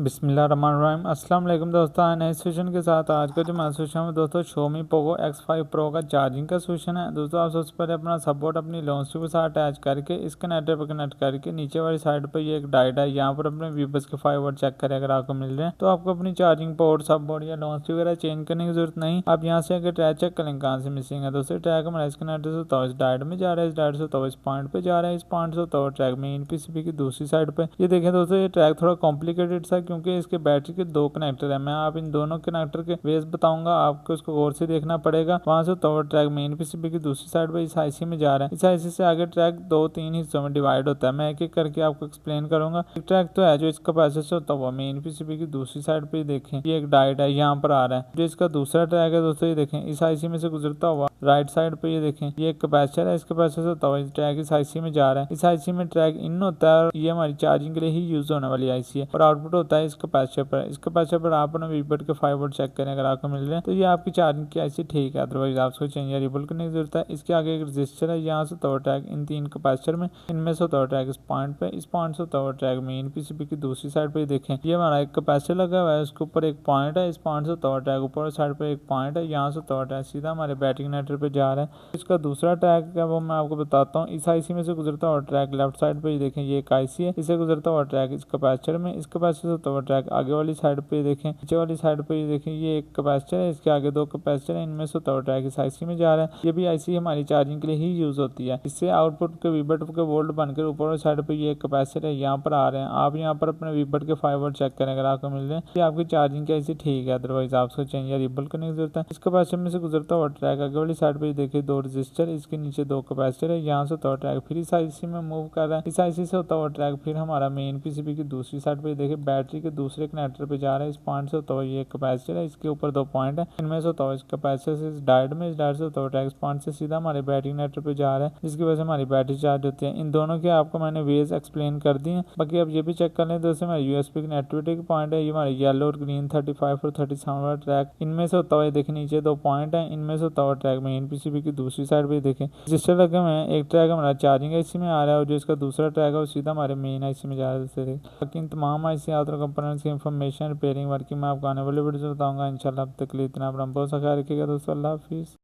बिस्मिल्लाहिर्रहमानिर्रहीम। अस्सलाम वालेकुम दोस्तों, नए सेशन के साथ आज का जो मैं सोशल में दोस्तों Xiaomi Poco X5 Pro का चार्जिंग का सोल्यूशन है। दोस्तों आप सबसे पहले अपना सपोर्ट अपनी लॉन्च के साथ अटैच करके इस कनेक्टर पर कनेक्ट करके नीचे वाली साइड पर ये एक डायोड है, यहाँ पर अपने वीबस के 5 वोल्ट चेक करें। अगर आपको मिल रहे हैं तो आपको अपनी चार्जिंग पोर्ट सपोर्ट या लॉन्च वगैरह चेंज करने की जरूरत नहीं। आप यहाँ से अगर ट्रैक चेक करें कहाँ से मिसिंग है। दोस्तों ट्रैक हमारा इस कनेक्टर से तो इस डायोड में जा रहा है, इस डायोड से तो इस पॉइंट पे जा रहा है, इस पॉइंट से तो ट्रैक मेन पीसीबी की दूसरी साइड पे। ये देखें दोस्तों, ये ट्रैक थोड़ा कॉम्प्लिकेटेड सा क्योंकि इसके बैटरी के दो कनेक्टर है। मैं आप इन दोनों कनेक्टर के वेज बताऊंगा, आपको इसको गौर से देखना पड़ेगा। वहां से तो ट्रैक मेन पीसीबी की दूसरी साइड पे इस आईसी में जा रहा है। इस आईसी से आगे ट्रैक 2-3 हिस्सों में डिवाइड होता है। मैं एक एक करके आपको एक्सप्लेन करूंगा। एक ट्रैक तो है जो इसका पैसेज से होता हुआ मेन पीसीबी की दूसरी साइड पे देखें, ये एक डायोड है यहाँ पर आ रहा है। जो इसका दूसरा ट्रैक है दोस्तों, ये देखें इस आईसी में से गुजरता हुआ राइट साइड पे ये देखें, ये एक कैपेसिटर है। इस कैपेसिटर से होता हुआ ट्रैक इस आईसी में जा रहा है। इस आईसी में ट्रैक इन होता है, ये हमारी चार्जिंग के लिए ही यूज होने वाली आईसी है, और आउटपुट होता है इस कैपेसिटर पर। इस कैपेसिटर पर आप अपने वीबट के 5 वोल्ट चेक करें। अगर आपको मिल रहे हैं तो ये आपकी चार्जिंग की आईसी ठीक है, अदरवाइज आपको चेंज या रिबल करने की जरूरत है। इसके आगे एक रजिस्टर है, यहाँ से तो ट्रैक इन 3 कैपेसिटर में, इनमें से तो ट्रैक इस पॉइंट पे, इस पॉइंट से तो ट्रैक मेन पीसीबी की दूसरी साइड पे देखें, ये हमारा एक कैपेसिटर लगा हुआ है, उसके ऊपर एक पॉइंट है, इस पॉइंट से तो ट्रैक ऊपर साइड पे एक पॉइंट है, यहाँ से तो ट्रैक सीधा हमारे बैटरी कनेक्टर पे जा रहा है। इसका दूसरा ट्रैक है वो मैं आपको बताता हूँ। इस आईसी में से गुजरता हुआ ट्रैक लेफ्ट साइड पे देखें, ये एक आईसी है, इसे गुजरता हुआ ट्रैक इस कैपेसिटर में, इस कैपेसिटर से तो ट्रैक आगे वाली साइड पे देखें, नीचे वाली साइड पे देखें, ये एक कैपेसिटर है, इसके आगे 2 कैपेसिटर है, इनमें से तो ट्रैक इस आईसी में जा रहा है। ये भी आईसी हमारी चार्जिंग के लिए ही यूज होती है। इससे आउटपुट के वीबट के वोल्ट बनकर ऊपर वाली साइड पे ये कैपेसिटर है, यहाँ पर आ रहे हैं। आप यहाँ पर अपने वीबट के 5 वोल्ट चेक करें। अगर आपको मिल रहे हैं कि आपकी चार्जिंग की आईसी ठीक है, अदरवाइज आपको चेंज या रिबल करने की जरूरत है। इस कैपेसिटर में से गुजरता हुआ ट्रैक आगे वाली साइड पे देखिए 2 रजिस्टर, इसके नीचे 2 कैपेसिटर है, यहाँ से तो ट्रैक फिर इस आईसी में मूव कर रहा है। इस आईसी से होता हुआ ट्रैक फिर हमारा मेन पीसीबी की दूसरी साइड पे देखिए बैटरी के दूसरे कनेक्टर पे जा रहा है। इस पॉइंट से होता हुआ ये कैपेसिटर है, इसके ऊपर 2 पॉइंट है, इनमें से होता हुआ इस कैपेसिटर से इस डायोड में, इस डायोड से होता हुआ ट्रैक इस पॉइंट से सीधा हमारे बैटरी कनेक्टर पे जा रहा है, जिसकी वजह से हमारी बैटरी चार्ज होती है। इन दोनों के आपको मैंने वेज एक्सप्लेन कर दी है। बाकी आप ये भी चेक कर लें दोस्तों, हमारे यूएसबी कनेक्टिविटी के पॉइंट है, ये हमारे येलो और ग्रीन 35 और 37 वाला ट्रैक, इनमें से होता हुआ देखिए नीचे 2 पॉइंट है, इनमें से होता हुआ ट्रैक मेन पीसीबी की दूसरी साइड पे देखें रजिस्टर लगे हुए हैं। एक ट्रैक हमारा चार्जिंग आईसी में आ रहा है और जो इसका दूसरा ट्रैक है वो सीधा हमारे मेन आईसी में जा रहा है। बाकी इन तमाम आईसी और कंपोनेंट्स की इंफॉर्मेशन रिपेयरिंग वर्किंग मैं आपको आने वाले वीडियो में बताऊंगा इंशाल्लाह। अब तक के लिए इतना, अपना बहुत सा ख्याल रखिएगा दोस्तों। अल्लाह हाफिज़।